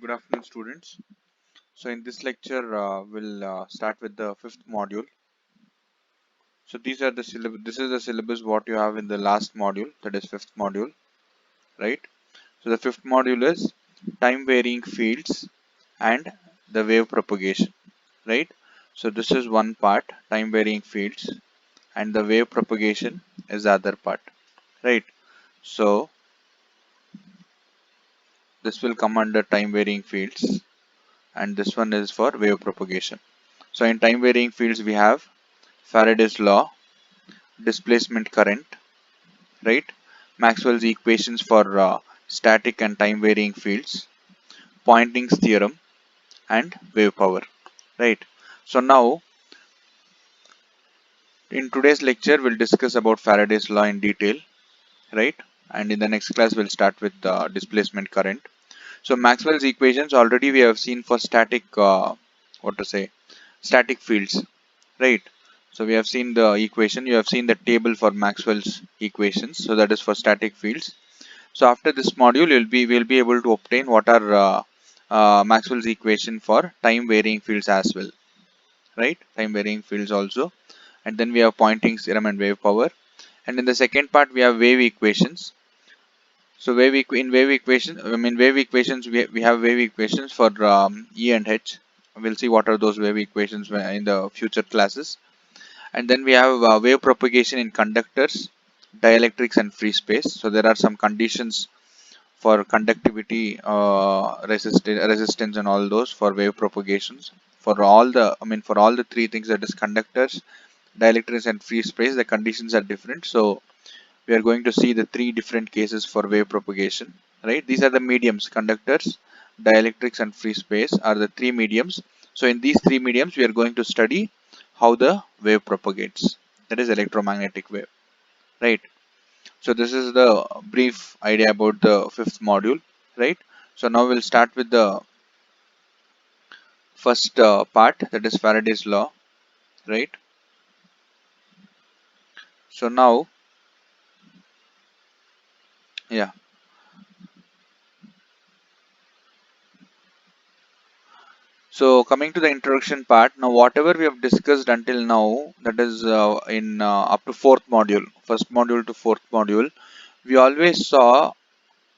Good afternoon, students. So in this lecture, we'll start with the fifth module. So these are the syllabus. This is the syllabus what you have in the last module, that is fifth module, right? So the fifth module is time varying fields and the wave propagation, right? So this is one part, time varying fields, and the wave propagation is the other part, right? So this will come under time varying fields, and this one is for wave propagation. So in time varying fields, we have Faraday's law, displacement current, right? Maxwell's equations for static and time varying fields, Poynting's theorem, and wave power, right? So now in today's lecture, we'll discuss about Faraday's law in detail, right? And in the next class, we'll start with displacement current. So Maxwell's equations already we have seen for static, static fields, right? So we have seen the equation. You have seen the table for Maxwell's equations. So that is for static fields. So after this module, we'll be able to obtain what are Maxwell's equation for time varying fields as well, right? Time varying fields also, and then we have Poynting theorem and wave power. And in the second part, we have wave equations. So in wave equation, wave equations, we have wave equations for E and H. We'll see what are those wave equations in the future classes. And then we have wave propagation in conductors, dielectrics, and free space. So there are some conditions for conductivity, resistance, and all those for wave propagations. For all the, for all the three things, that is conductors, dielectrics, and free space, the conditions are different. So we are going to see the three different cases for wave propagation, right? These are the mediums: conductors, dielectrics, and free space are the three mediums. So in these three mediums, we are going to study how the wave propagates, that is electromagnetic wave, right? So this is the brief idea about the fifth module, right? So now we'll start with the first part, that is Faraday's law, right? So now, yeah. So coming to the introduction part, now whatever we have discussed until now, that is in up to fourth module, first module to fourth module, we always saw,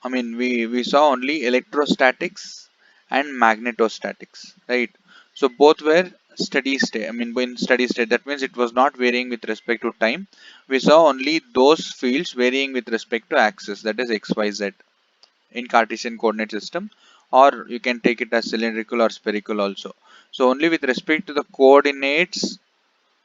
we saw only electrostatics and magnetostatics, right? So both were steady state. In steady state, that means it was not varying with respect to time. We saw only those fields varying with respect to axis, that is x, y, z in Cartesian coordinate system, or you can take it as cylindrical or spherical also. So only with respect to the coordinates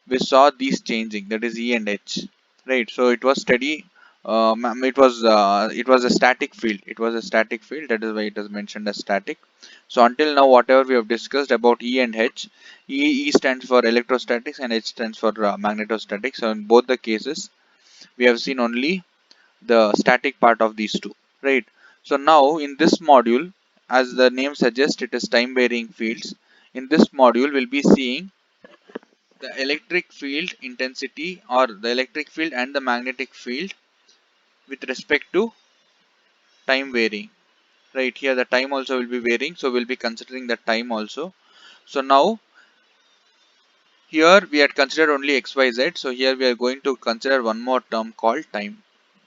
we saw these changing, that is E and H, right? So it was steady. It was a static field. It was a static field. That is why it is mentioned as static. So until now, whatever we have discussed about E and H, E stands for electrostatics and H stands for magnetostatics. So in both the cases, we have seen only the static part of these two, right? So now in this module, as the name suggests, it is time varying fields. In this module, we'll be seeing the electric field intensity, or the electric field and the magnetic field with respect to time varying, right? Here the time also will be varying, so we'll be considering the time also. So now here we had considered only xyz, so here we are going to consider one more term called time,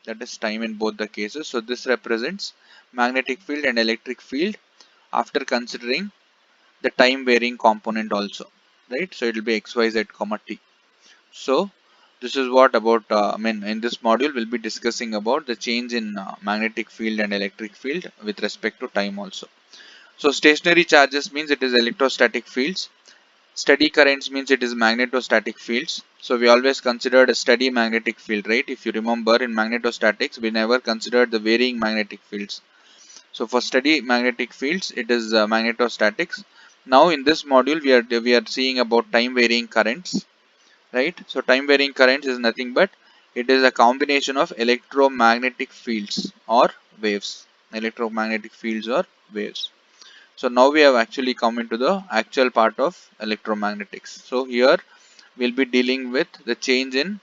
that is time in both the cases. So this represents magnetic field and electric field after considering the time varying component also, right? So it will be xyz comma t. So this is what about in this module we'll be discussing about the change in magnetic field and electric field with respect to time also. So stationary charges means it is electrostatic fields, steady currents means it is magnetostatic fields. So we always considered a steady magnetic field, right? If you remember, in magnetostatics we never considered the varying magnetic fields. So for steady magnetic fields, it is magnetostatics. Now in this module we are seeing about time varying currents, right? So time varying currents is nothing but it is a combination of electromagnetic fields or waves. Electromagnetic fields or waves. So now we have actually come into the actual part of electromagnetics. So here we'll be dealing with the change in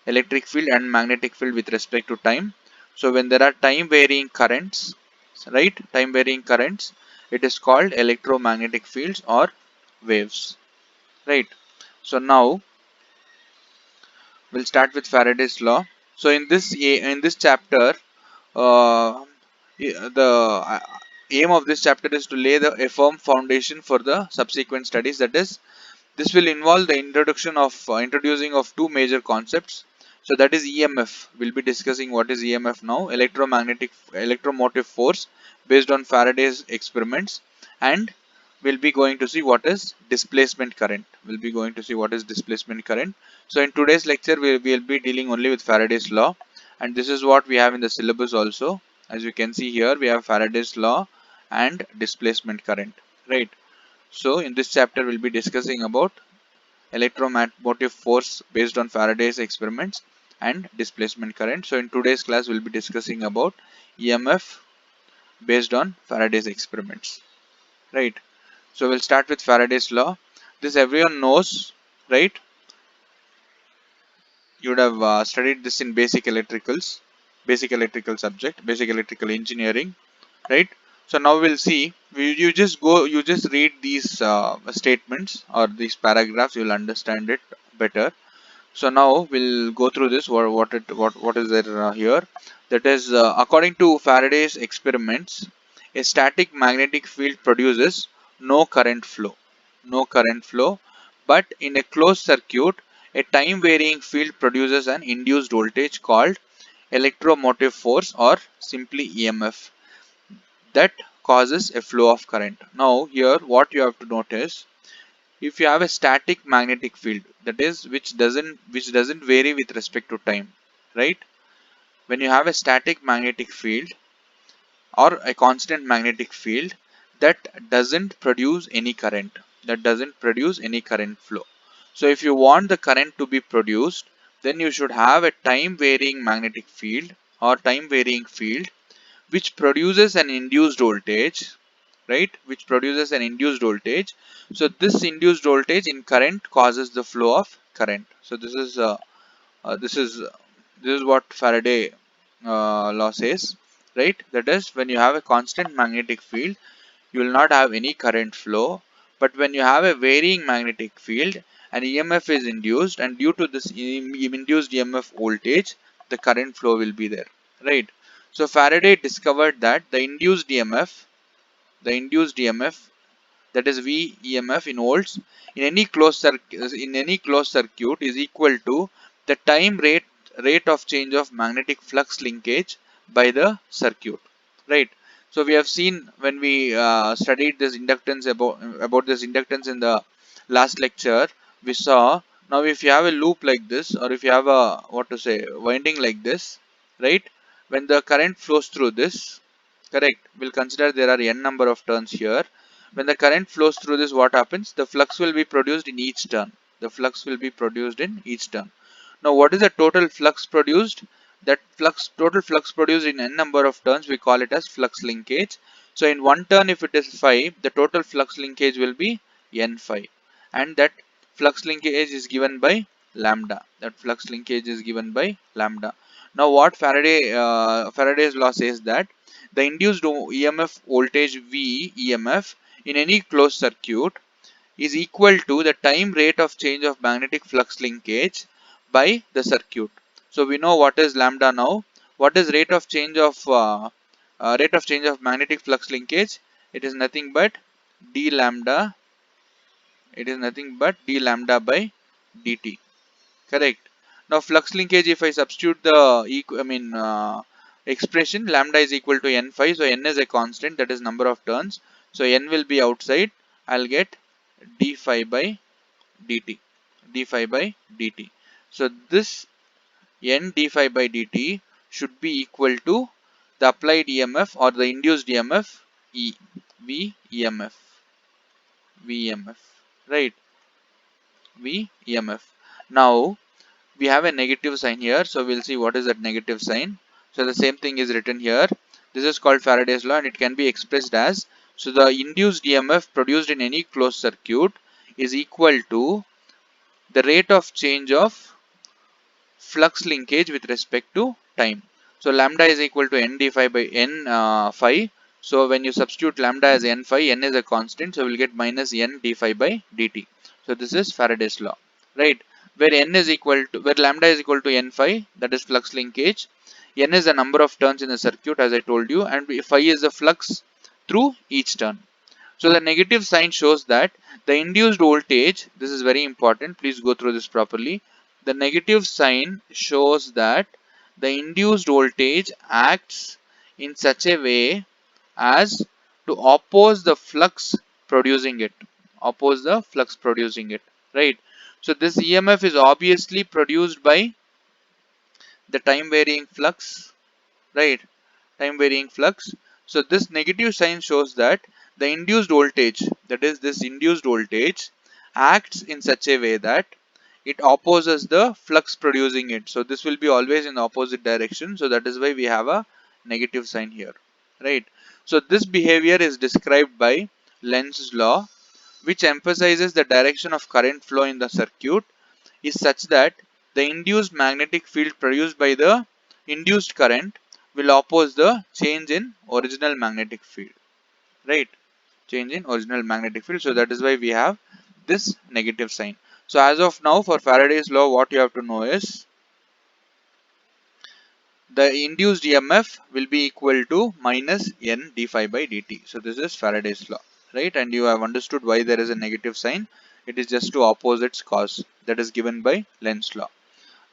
electric field and magnetic field with respect to time. So when there are time varying currents, right? Time varying currents, It is called electromagnetic fields or waves, right? So now we'll start with Faraday's law. So in this chapter, uh, the aim of this chapter is to lay a firm foundation for the subsequent studies. That is, this will involve the introducing of two major concepts. So that is EMF. We'll be discussing what is EMF now, electromotive force based on Faraday's experiments, and we'll be going to see what is displacement current. We'll be going to see what is displacement current. So in today's lecture, we'll be dealing only with Faraday's law, and this is what we have in the syllabus also. As you can see here, we have Faraday's law and displacement current, right? So in this chapter, we'll be discussing about electromotive force based on Faraday's experiments and displacement current. So in today's class, we'll be discussing about EMF based on Faraday's experiments, right? So we'll start with Faraday's law. This everyone knows, right? You would have studied this in basic electrical subject, basic electrical engineering, right? So now we'll see. You just read these statements or these paragraphs. You'll understand it better. So now we'll go through this. What is there here? That is, according to Faraday's experiments, a static magnetic field produces no current flow, no current flow. But in a closed circuit, a time-varying field produces an induced voltage called electromotive force, or simply EMF, that causes a flow of current. Now here, what you have to notice, if you have a static magnetic field, that is which doesn't vary with respect to time, right? When you have a static magnetic field or a constant magnetic field, that doesn't produce any current, flow. So if you want the current to be produced, then you should have a time varying magnetic field or time varying field which produces an induced voltage, right? Which produces an induced voltage. So this induced voltage in current causes the flow of current. So uh, this is this is what Faraday law says, right? That is, when you have a constant magnetic field, you will not have any current flow. But when you have a varying magnetic field, an EMF is induced, and due to this induced EMF voltage, the current flow will be there, right? So Faraday discovered that the induced EMF, that is V EMF in volts, in any closed circuit is equal to the time rate of change of magnetic flux linkage by the circuit, right? So we have seen when we studied this inductance about this inductance in the last lecture, we saw, now if you have a loop like this, or if you have a winding like this, right? When the current flows through this, correct, we'll consider there are n number of turns here. When the current flows through this, what happens? The flux will be produced in each turn. The flux will be produced in each turn. Now, what is the total flux produced? Total flux produced in n number of turns, we call it as flux linkage. So, in one turn, if it is phi, the total flux linkage will be n phi, and that flux linkage is given by lambda. Now, what Faraday's law says that the induced EMF voltage V EMF in any closed circuit is equal to the time rate of change of magnetic flux linkage by the circuit. So we know what is lambda now. What is rate of change of magnetic flux linkage? It is nothing but d lambda. It is nothing but d lambda by dt. Correct. Now flux linkage, if I substitute the expression, lambda is equal to n phi, so n is a constant, that is number of turns. So n will be outside. I'll get d phi by dt. So this n d phi by dt should be equal to the applied EMF or the induced EMF E V EMF right, V EMF. Now we have a negative sign here, so we'll see what is that negative sign. So the same thing is written here. This is called Faraday's law, and it can be expressed as, so the induced EMF produced in any closed circuit is equal to the rate of change of flux linkage with respect to time. So lambda is equal to n d phi by n phi. So when you substitute lambda as n phi, n is a constant, so we'll get minus n d phi by dt. So this is Faraday's law, right? Where n is equal to, where lambda is equal to n phi, that is flux linkage. N is the number of turns in the circuit, as I told you, and phi is the flux through each turn. So the negative sign shows that the induced voltage, this is very important, please go through this properly. The negative sign shows that the induced voltage acts in such a way as to oppose the flux producing it. Oppose the flux producing it, right? So this EMF is obviously produced by the time varying flux, right? Time varying flux. So this negative sign shows that the induced voltage, that is this induced voltage, acts in such a way that it opposes the flux producing it. So this will be always in the opposite direction. So that is why we have a negative sign here, right? So this behavior is described by Lenz's law, which emphasizes the direction of current flow in the circuit is such that the induced magnetic field produced by the induced current will oppose the change in original magnetic field, right? Change in original magnetic field. So that is why we have this negative sign. So as of now, for Faraday's law, what you have to know is the induced EMF will be equal to minus n d phi by dt. So this is Faraday's law, right? And you have understood why there is a negative sign. It is just to oppose its cause, that is given by Lenz's law.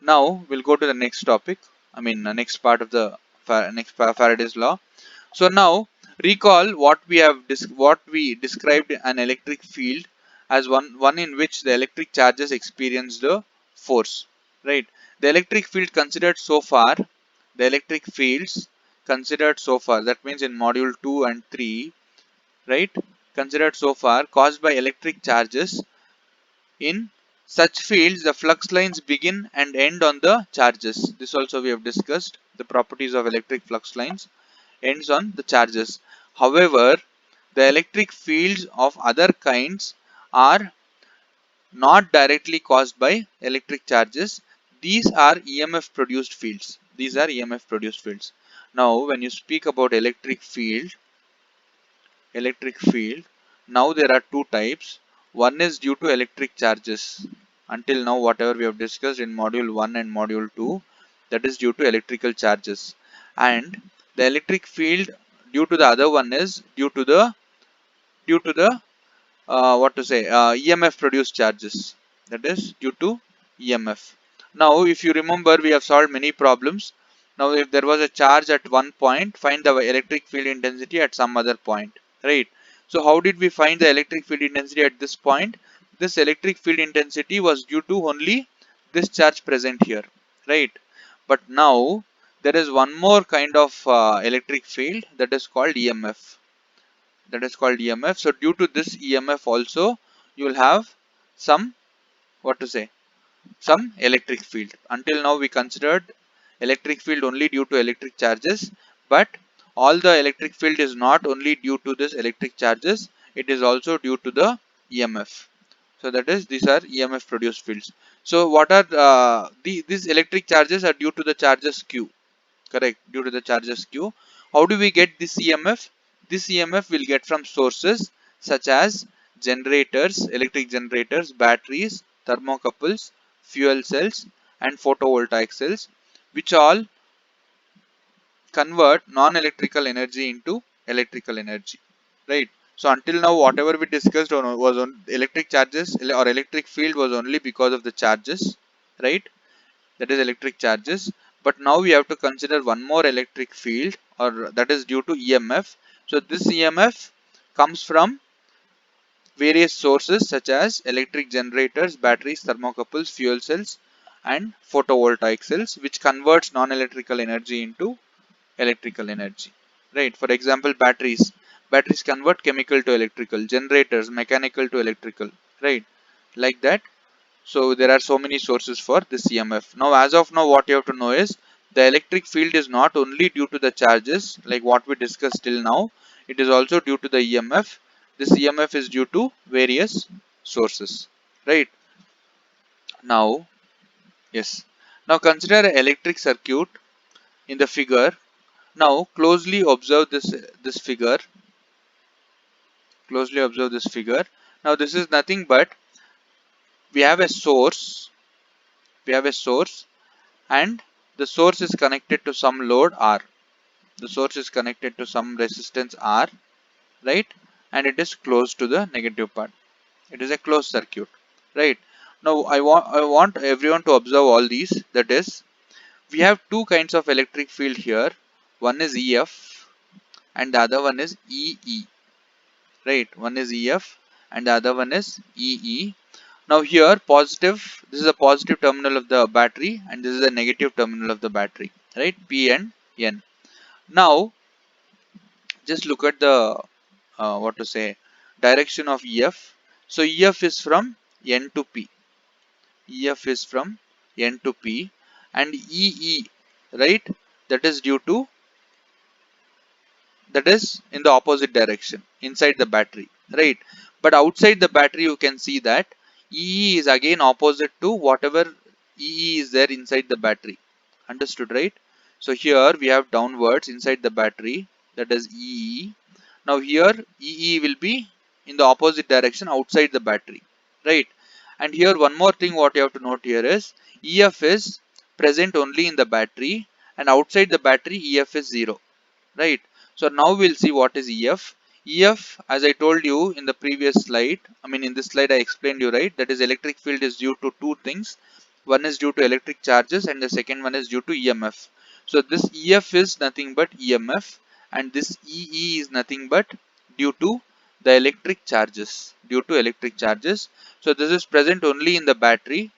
Now we'll go to the next topic. I mean, next part of the Faraday's law. So now recall what we have what we described an electric field as one in which the electric charges experience the force, right? The electric field considered so far, the electric fields considered so far, that means in module 2 and 3, right? Considered so far caused by electric charges. In such fields, the flux lines begin and end on the charges. This also we have discussed. The properties of electric flux lines ends on the charges. However, the electric fields of other kinds are not directly caused by electric charges. These are EMF produced fields. These are EMF produced fields. Now, when you speak about electric field, now there are two types. One is due to electric charges. Until now, whatever we have discussed in module 1 and module 2, that is due to electrical charges. And the electric field due to the other one is due to the what to say EMF produced charges, that is due to EMF. Now if you remember, we have solved many problems. Now if there was a charge at one point, find the electric field intensity at some other point, right? So how did we find the electric field intensity at this point? This electric field intensity was due to only this charge present here, right? But now there is one more kind of electric field, that is called EMF, that is called EMF. So due to this EMF also, you will have some, what to say, some electric field. Until now we considered electric field only due to electric charges, but all the electric field is not only due to this electric charges, it is also due to the EMF. So that is, these are EMF produced fields. So what are these electric charges are due to the charges Q. Correct, due to the charges Q. How do we get this EMF? This EMF will get from sources such as generators, electric generators, batteries, thermocouples, fuel cells, and photovoltaic cells, which all convert non-electrical energy into electrical energy, right? So until now, whatever we discussed on was on electric charges or electric field was only because of the charges, right? That is electric charges. But now we have to consider one more electric field, or that is due to EMF. So this EMF comes from various sources such as electric generators, batteries, thermocouples, fuel cells, and photovoltaic cells, which converts non-electrical energy into electrical energy, right? For example, batteries convert chemical to electrical, generators mechanical to electrical, right? Like that. So there are so many sources for this EMF. Now as of now, what you have to know is the electric field is not only due to the charges like what we discussed till now, it is also due to the EMF. This EMF is due to various sources, right? Now, yes. Now consider an electric circuit in the figure. Now closely observe this figure. Closely observe this figure. Now this is nothing but we have a source. We have a source, and the source is connected to some load R. The source is connected to some resistance R, right? And it is close to the negative part. It is a closed circuit, right? Now I want everyone to observe all these. That is, we have two kinds of electric field here. One is EF and the other one is EE, right? One is EF and the other one is EE. Now here positive, this is a positive terminal of the battery and this is a negative terminal of the battery, right? P and N. Now just look at the what to say, direction of EF. So EF is from N to P. EF is from N to P, and EE, right? That is due to, that is in the opposite direction inside the battery, right? But outside the battery you can see that EE is again opposite to whatever EE is there inside the battery. Understood, right? So here we have downwards inside the battery, that is EE. Now here EE will be in the opposite direction outside the battery, right? And here one more thing what you have to note here is EF is present only in the battery and outside the battery EF is 0, right? So now we'll see what is EF. EF, as I told you in the previous slide, I mean in this slide I explained you, right? That is electric field is due to two things. One is due to electric charges and the second one is due to EMF. So this EF is nothing but EMF and this EE is nothing but due to the electric charges. Due to electric charges. So this is present only in the battery.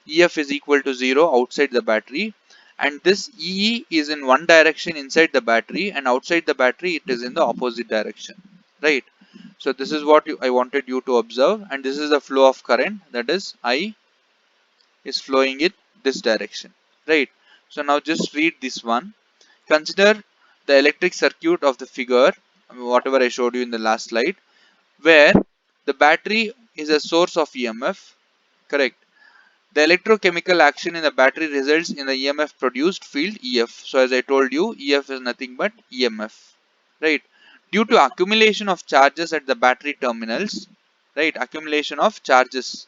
EF is equal to 0 outside the battery, and this EE is in one direction inside the battery and outside the battery it is in the opposite direction, right? So this is what I wanted you to observe, and this is the flow of current, that is I is flowing in this direction, right? So now just read this one. Consider the electric circuit of the figure, whatever I showed you in the last slide, where the battery is a source of EMF, correct? The electrochemical action in the battery results in the EMF produced field EF. So as I told you, EF is nothing but EMF, right? Due to accumulation of charges at the battery terminals, right? Accumulation of charges,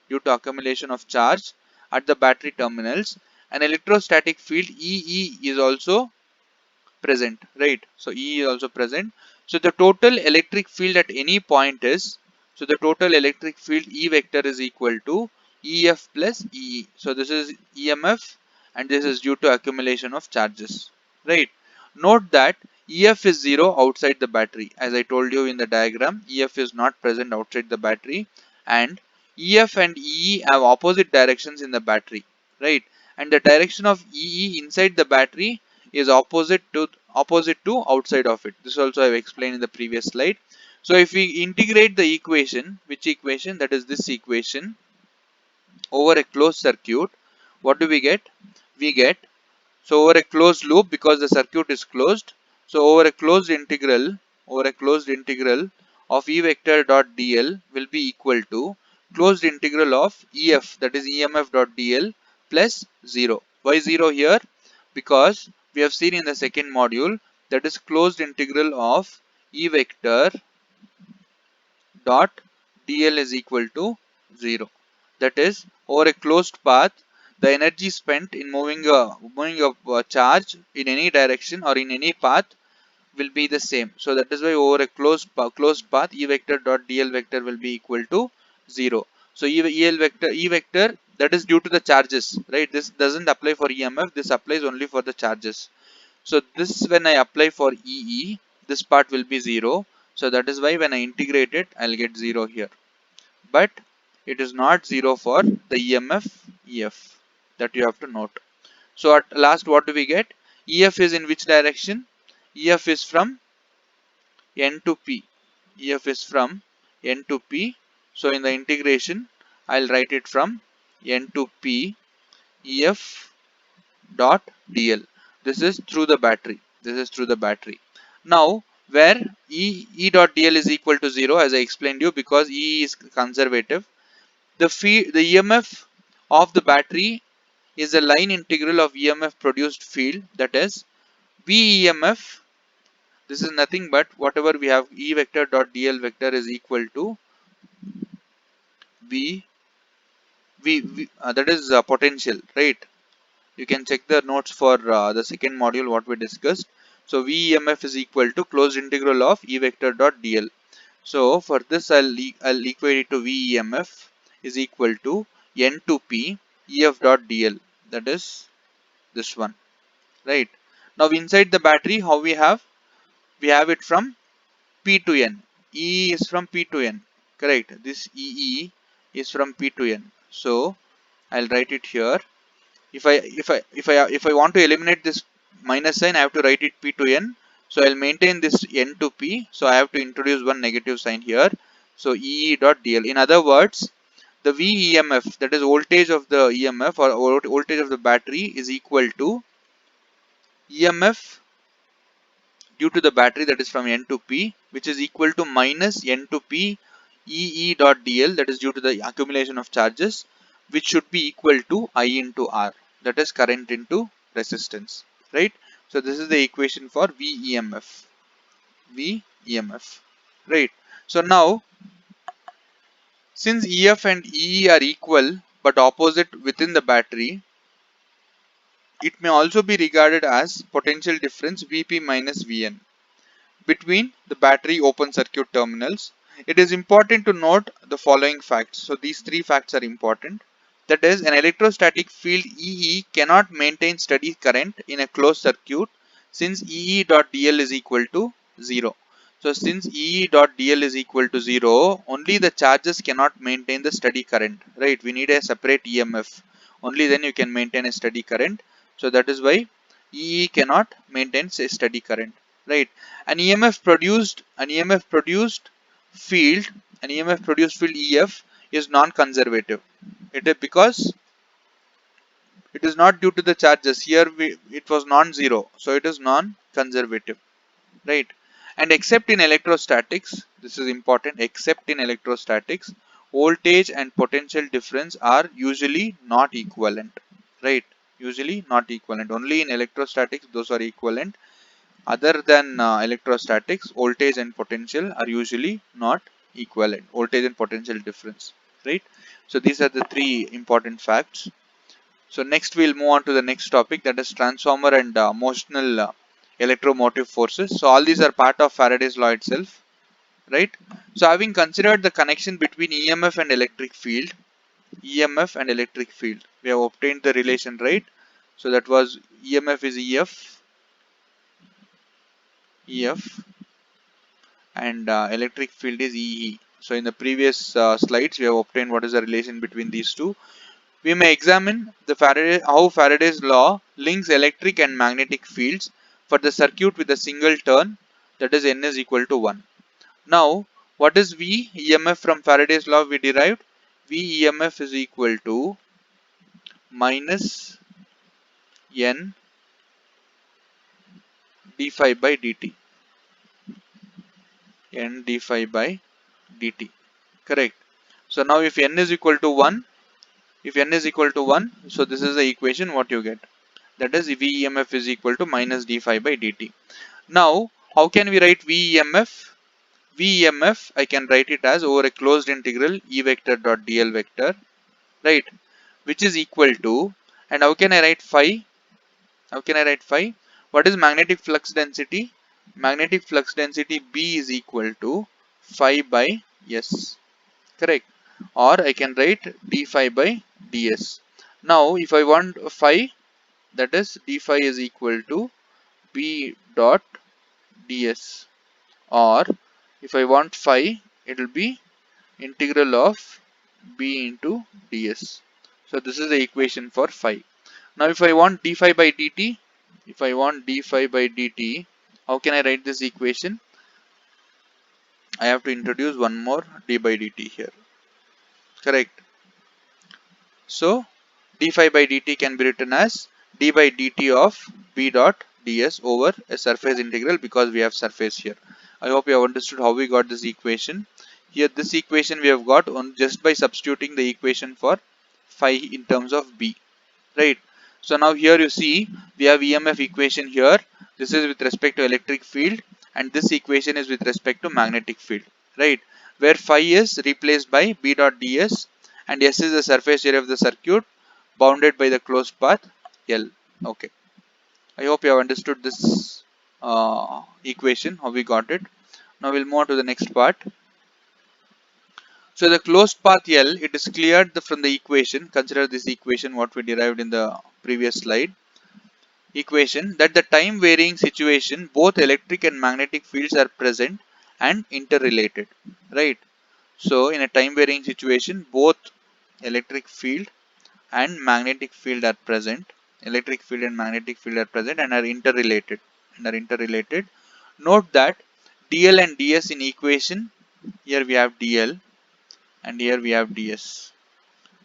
due to accumulation of charge at the battery terminals, an electrostatic field EE is also present, right? So E is also present. So the total electric field at any point is, so the total electric field E vector is equal to EF plus EE. So this is EMF and this is due to accumulation of charges, right? Note that EF is 0 outside the battery. As I told you in the diagram, EF is not present outside the battery, and EF and EE have opposite directions in the battery, right? And the direction of EE inside the battery is opposite to outside of it. This also I have explained in the previous slide. So if we integrate the equation, which equation, that is this equation, over a closed circuit, what do we get? We get, so over a closed loop, because the circuit is closed, so over a closed integral of E vector dot dl will be equal to closed integral of EF, that is EMF dot dl plus 0. Why 0 here? Because we have seen in the second module, that is closed integral of E vector dot dl is equal to 0. That is, over a closed path, the energy spent in moving a charge in any direction or in any path will be the same. So that is why over a closed path, E vector dot dl vector will be equal to 0. So E vector, that is due to the charges, right? This doesn't apply for EMF. This applies only for the charges. So this, when I apply for EE, this part will be 0. So that is why when I integrate it, I'll get 0 here. But it is not 0 for the EMF EF. That you have to note. So at last, what do we get? EF is in which direction? EF is from N to P. EF is from N to P. So in the integration, I'll write it from N to P EF dot dl. This is through the battery. This is through the battery. Now, where E dot dl is equal to 0, as I explained you, because E is conservative, the EMF of the battery is a line integral of EMF produced field, that is VEMF, this is nothing but whatever we have, E vector dot dl vector is equal to that is potential, right? You can check the notes for the second module what we discussed. So VEMF is equal to closed integral of E vector dot dl. So for this I'll equate it to VEMF is equal to N to P EF dot dl, that is this one, right? Now inside the battery how we have it from P to N. E is from P to N, correct? This EE is from P to N. So I'll write it here. If I want to eliminate this minus sign, I have to write it P to N. So I'll maintain this N to P. So I have to introduce one negative sign here. So EE dot dl. In other words, the VEMF, that is voltage of the EMF or voltage of the battery, is equal to EMF due to the battery, that is from N to P, which is equal to minus N to P EE dot dl, that is due to the accumulation of charges, which should be equal to I into R, that is current into resistance, right? So this is the equation for VEMF, right? So now since EF and EE are equal but opposite within the battery, it may also be regarded as potential difference VP minus VN between the battery open circuit terminals. It is important to note the following facts. So these three facts are important. That is, an electrostatic field EE cannot maintain steady current in a closed circuit since EE dot dl is equal to 0. So since EE dot dl is equal to 0, only the charges cannot maintain the steady current, right? We need a separate EMF. Only then you can maintain a steady current. So that is why EE cannot maintain a steady current, right? Field, an EMF produced field EF is non-conservative. It is because it is not due to the charges. Here it was non-zero, so it is non-conservative, right? And except in electrostatics, this is important. Except in electrostatics, voltage and potential difference are usually not equivalent, right? Usually not equivalent. Only in electrostatics those are equivalent. Other than electrostatics, voltage and potential are usually not equivalent. Voltage and potential difference, right? So these are the three important facts. So next we'll move on to the next topic, that is transformer and motional electromotive forces. So all these are part of Faraday's law itself, right? So having considered the connection between EMF and electric field, we have obtained the relation, right? So that was EMF is EF and electric field is EE. So in the previous slides we have obtained what is the relation between these two. We may examine how Faraday's law links electric and magnetic fields for the circuit with a single turn, that is N is equal to 1. Now what is V EMF from Faraday's law we derived? V EMF is equal to minus N d phi by dt. N d phi by dt. Correct. So now if N is equal to 1, so this is the equation what you get. That is VEMF is equal to minus d phi by dt. Now, how can we write VEMF? VEMF, I can write it as over a closed integral E vector dot dl vector, right? Which is equal to, and how can I write phi? What is magnetic flux density? Magnetic flux density B is equal to phi by S, correct? Or I can write d phi by ds. Now, if I want phi, that is d phi is equal to B dot ds, or if I want phi, it will be integral of B into ds. So this is the equation for phi. Now if I want d phi by dt, how can I write this equation? I have to introduce one more d by dt here, correct? So d phi by dt can be written as d by dt of B dot ds over a surface integral, because we have surface here. I hope you have understood how we got this equation. Here this equation we have got on just by substituting the equation for phi in terms of B, right? So now here you see we have EMF equation here. This is with respect to electric field, and this equation is with respect to magnetic field, right? Where phi is replaced by B dot ds, and S is the surface area of the circuit bounded by the closed path L. Okay, I hope you have understood this equation, how we got it. Now we'll move on to the next part. So the closed path L, it is cleared from the equation. Consider this equation what we derived in the previous slide. Equation that the time varying situation, both electric and magnetic fields are present and interrelated, right? So in a time varying situation, both electric field and magnetic field are present. Electric field and magnetic field are present and are interrelated. Note that dl and ds in equation, here we have dl and here we have ds.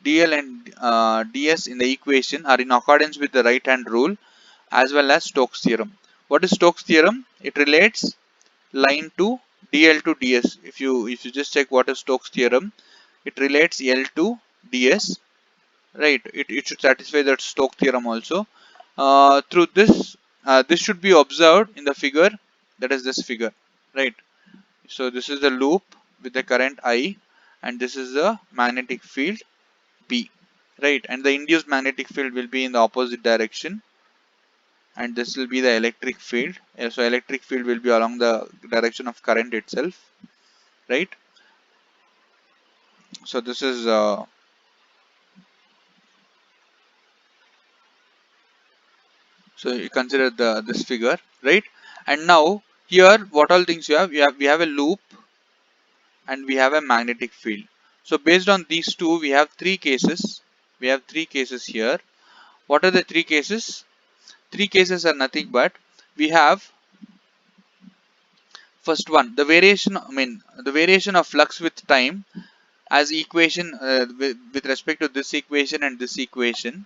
dl and ds in the equation are in accordance with the right hand rule as well as Stokes theorem. What is Stokes theorem? It relates line to dl to ds. If you just check what is Stokes theorem, it relates L to ds, right? It should satisfy that Stokes theorem also. Through this, this should be observed in the figure, that is this figure, right? So this is the loop with the current I, and this is the magnetic field B, right? And the induced magnetic field will be in the opposite direction, and this will be the electric field. So electric field will be along the direction of current itself, right? So this is so you consider this figure, right? And now here what all things you have? We have a loop and we have a magnetic field. So based on these two, we have three cases. We have three cases here. What are the three cases? Three cases are nothing but we have first one, the variation. I mean the variation of flux with time as equation with respect to this equation and this equation.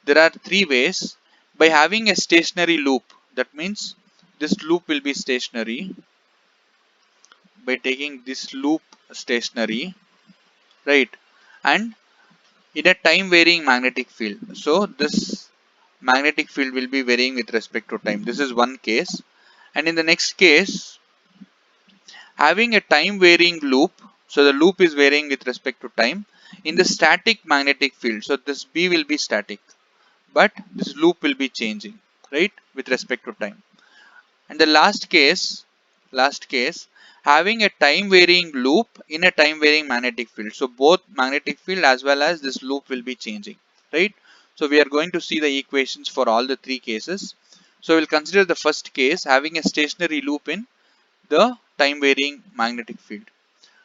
There are three ways. By having a stationary loop, that means this loop will be stationary. By taking this loop stationary, right, and in a time varying magnetic field. So this magnetic field will be varying with respect to time. This is one case. And in the next case, having a time varying loop, so the loop is varying with respect to time in the static magnetic field. So this B will be static, but this loop will be changing, right, with respect to time. And the last case, having a time varying loop in a time varying magnetic field. So both magnetic field as well as this loop will be changing, right? So we are going to see the equations for all the three cases. So we'll consider the first case, having a stationary loop in the time varying magnetic field.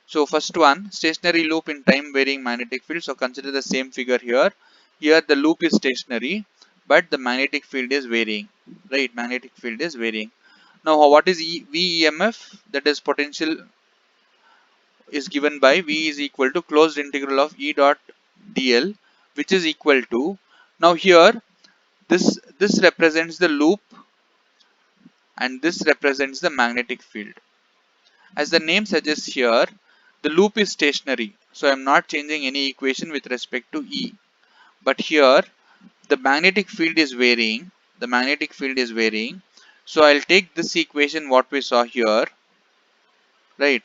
So first one, stationary loop in time varying magnetic field. So consider the same figure here. Here the loop is stationary, but the magnetic field is varying, right? Magnetic field is varying. Now what is VEMF? That is potential is given by V is equal to closed integral of E dot dl, which is equal to, now here this represents the loop and this represents the magnetic field. As the name suggests here, the loop is stationary, so I am not changing any equation with respect to E. But here the magnetic field is varying. The magnetic field is varying. So I'll take this equation what we saw here, right?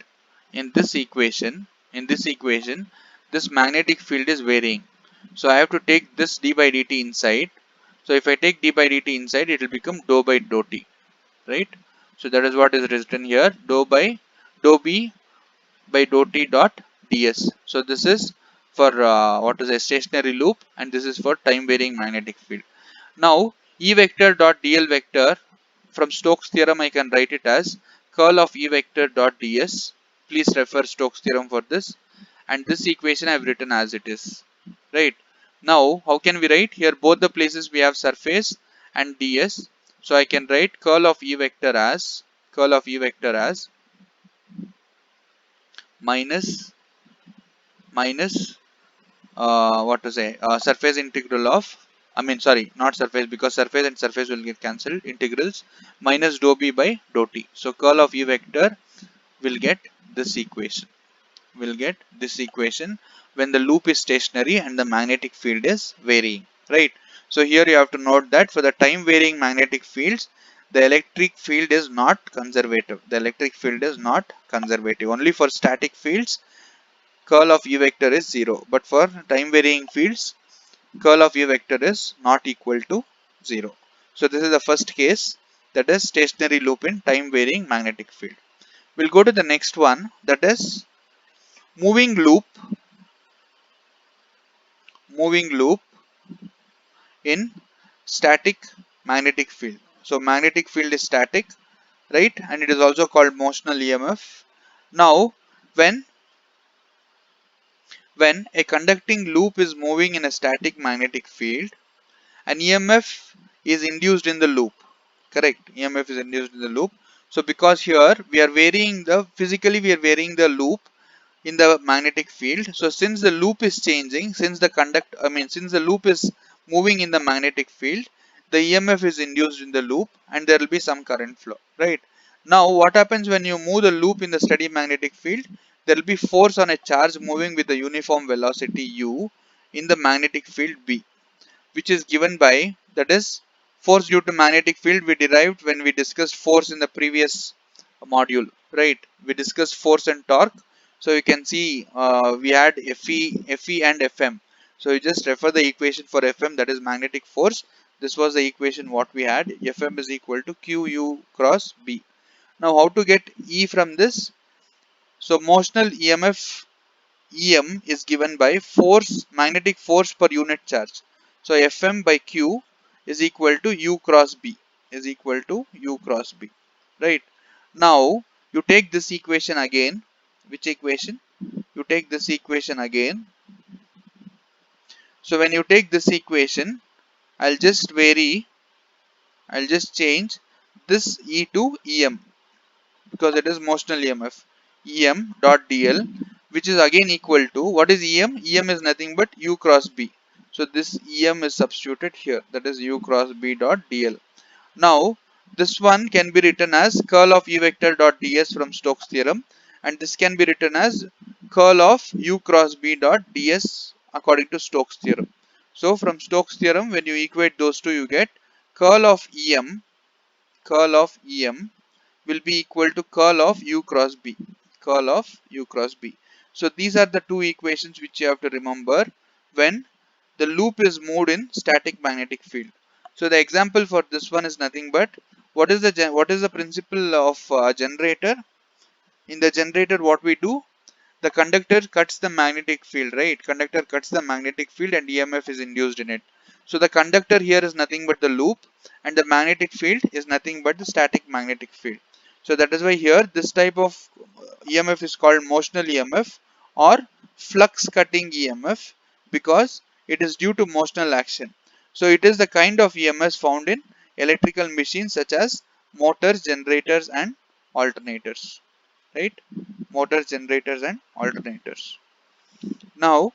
In this equation, this magnetic field is varying. So I have to take this d by dt inside. So if I take d by dt inside, it will become dou by dou t, right? So that is what is written here, dou b by dou t dot ds. So this is for what is a stationary loop, and this is for time varying magnetic field. Now E vector dot dl vector, from Stokes theorem I can write it as curl of E vector dot ds. Please refer Stokes theorem for this, and this equation I have written as it is, right? Now how can we write here? Both the places we have surface and ds, so I can write curl of E vector as minus what to say, surface integral of, I mean sorry, not surface, because surface and surface will get cancelled, integrals minus dou b by dou t. So curl of E vector will get this equation, when the loop is stationary and the magnetic field is varying, right? So here you have to note that for the time varying magnetic fields, the electric field is not conservative. The electric field is not conservative. Only for static fields, curl of E vector is 0. But for time varying fields, curl of E vector is not equal to 0. So this is the first case, that is stationary loop in time varying magnetic field. We'll go to the next one, that is moving loop in static magnetic field. So magnetic field is static, right? And it is also called motional EMF. Now, when a conducting loop is moving in a static magnetic field, an EMF is induced in the loop. Correct? EMF is induced in the loop. So because here we are varying the physically we are varying the loop in the magnetic field. So since the loop is changing, since the loop is moving in the magnetic field, the EMF is induced in the loop and there will be some current flow, right? Now what happens when you move the loop in the steady magnetic field? There will be force on a charge moving with a uniform velocity u in the magnetic field B, which is given by, that is, force due to magnetic field we derived when we discussed force in the previous module, right? We discussed force and torque. So you can see we had Fe and Fm. So you just refer the equation for Fm, that is magnetic force. This was the equation what we had. Fm is equal to Qu cross B. Now how to get E from this? So motional EMF Em is given by magnetic force per unit charge. So Fm by Q is equal to U cross B, right? Now you take this equation again. Which equation? You take this equation again. So when you take this equation, I'll just change this E to Em, because it is motional EMF. Em dot dl, which is again equal to, what is Em? Em is nothing but U cross B. So this Em is substituted here, that is U cross B dot dl. Now this one can be written as curl of E vector dot ds from Stokes theorem, and this can be written as curl of U cross B dot ds according to Stokes theorem. So from Stokes theorem, when you equate those two, you get curl of Em will be equal to curl of U cross B. So these are the two equations which you have to remember when the loop is moved in static magnetic field. So the example for this one is nothing but, what is the principle of generator? In the generator, what we do? The conductor cuts the magnetic field, right? Conductor cuts the magnetic field and EMF is induced in it. So the conductor here is nothing but the loop, and the magnetic field is nothing but the static magnetic field. So that is why here this type of EMF is called motional EMF or flux cutting EMF, because it is due to motional action. So it is the kind of EMS found in electrical machines such as motors, generators and alternators, right? Motors, generators and alternators. Now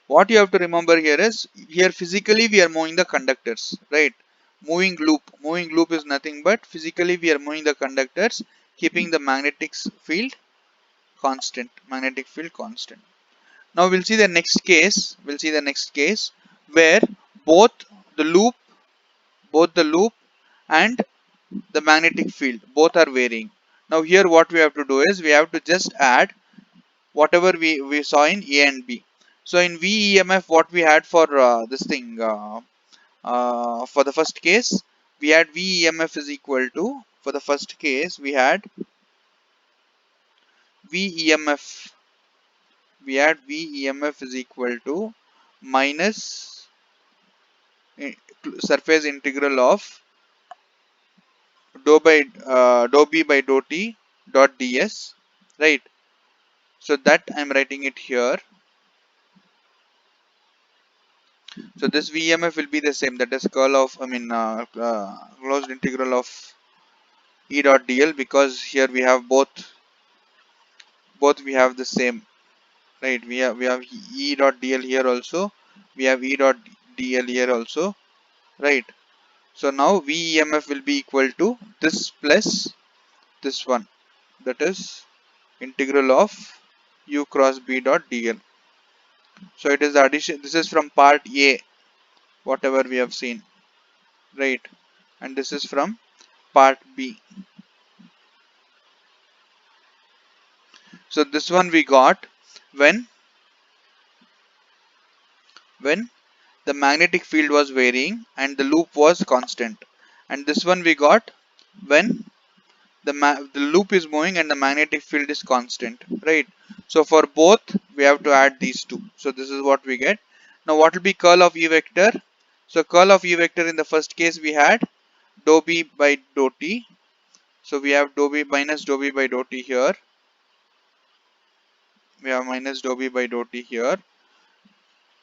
what you have to remember here is, here physically we are moving the conductors, right? Moving loop is nothing but physically we are moving the conductors, keeping the magnetic field constant. Now we'll see the next case where both the loop both the loop and the magnetic field both are varying. Now here what we have to do is, we have to just add whatever we saw in A and B. So in VEMF, what we had for for the first case, we had VEMF is equal to, for the first case we had VEMF VEMF is equal to minus surface integral of dou B by dou T dot ds, right? So that I'm writing it here. So this VMF will be the same, that is curl of, closed integral of E dot dl, because here we have both we have the same, right? We have E dot dl here also, we have E dot dl here also, right? So now VEMF will be equal to this plus this one, that is integral of U cross B dot dl. So it is the addition, this is from part A, whatever we have seen, right? and this is from part B. So this one we got when when the magnetic field was varying and the loop was constant, and this one we got when the loop is moving and the magnetic field is constant, right? So for both we have to add these two. So this is what we get. Now what will be curl of E vector? So curl of E vector in the first case we had dou B by dou T. So we have dou B minus dou B by dou T here. We have minus dou B by dou T here.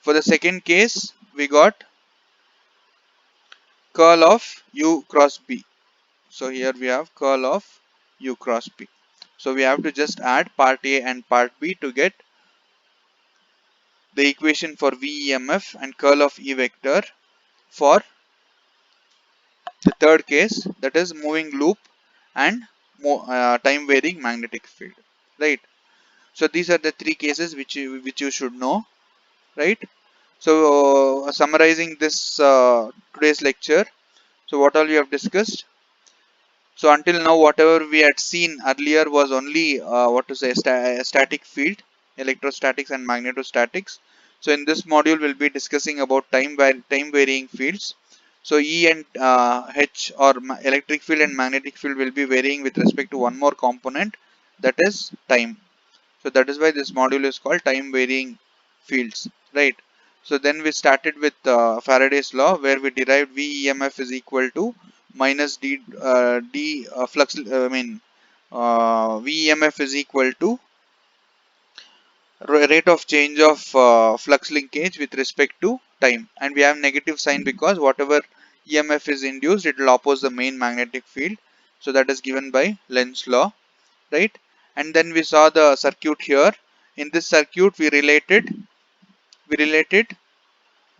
For the second case we got curl of U cross B. So here we have curl of U cross B. So we have to just add part A and part B to get the equation for VEMF and curl of E vector for the third case, that is moving loop and time varying magnetic field, right? So these are the three cases which you should know, right? So summarizing this today's lecture, so what all we have discussed. So until now, whatever we had seen earlier was only what to say static field, electrostatics and magnetostatics. So in this module, we'll be discussing about time varying fields. So E and H, or electric field and magnetic field, will be varying with respect to one more component, that is time. So that is why this module is called time varying fields, right? So then we started with Faraday's law, where we derived VEMF is equal to minus d flux. VEMF is equal to rate of change of flux linkage with respect to time, and we have negative sign because whatever EMF is induced, it will oppose the main magnetic field. So that is given by Lenz's law, right? And then we saw the circuit here. In this circuit we related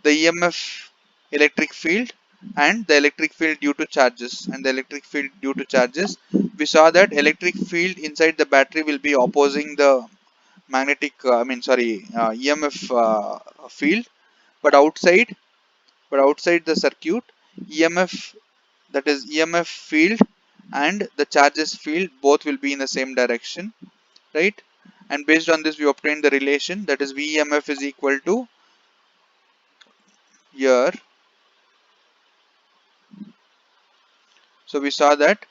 the EMF electric field and the electric field due to charges, and the electric field due to charges, we saw that electric field inside the battery will be opposing the EMF field, but outside the circuit, EMF, that is EMF field and the charges field, both will be in the same direction, right? And based on this we obtained the relation, that is VEMF is equal to here. So we saw that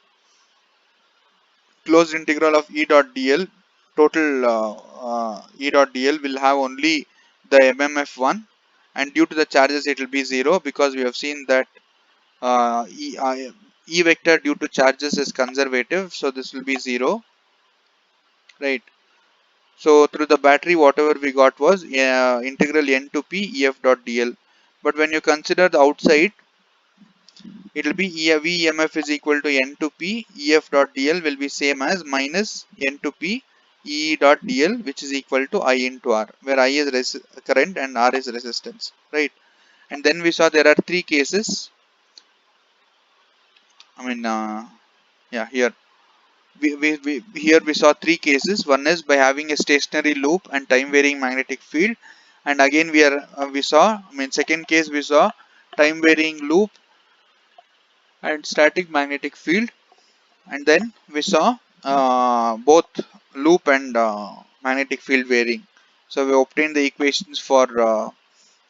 closed integral of E dot dl, total E dot dl will have only the MMF1, and due to the charges it will be 0, because we have seen that E vector due to charges is conservative, so this will be 0, right? So through the battery whatever we got was integral n to p ef dot dl, but when you consider the outside, it will be VEMF is equal to n to p ef dot dl will be same as minus n to p E dot dl, which is equal to I into R, where I is current and R is resistance, right? And then we saw there are three cases. I mean, yeah, here here we saw three cases. One is by having a stationary loop and time varying magnetic field, and again we saw, second case we saw time varying loop and static magnetic field, and then we saw both loop and magnetic field varying. So we obtained the equations for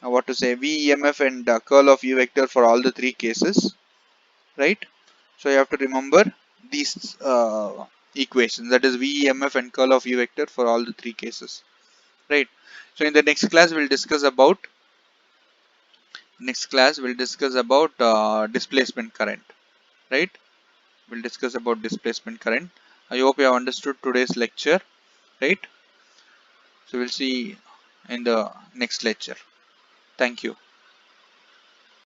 what to say VEMF and curl of U vector for all the three cases, right? So you have to remember these equations, that is VEMF and curl of U vector for all the three cases, right? So in the next class we'll discuss about displacement current, right? We'll discuss about displacement current. I hope you have understood today's lecture, right? So we'll see in the next lecture. Thank you.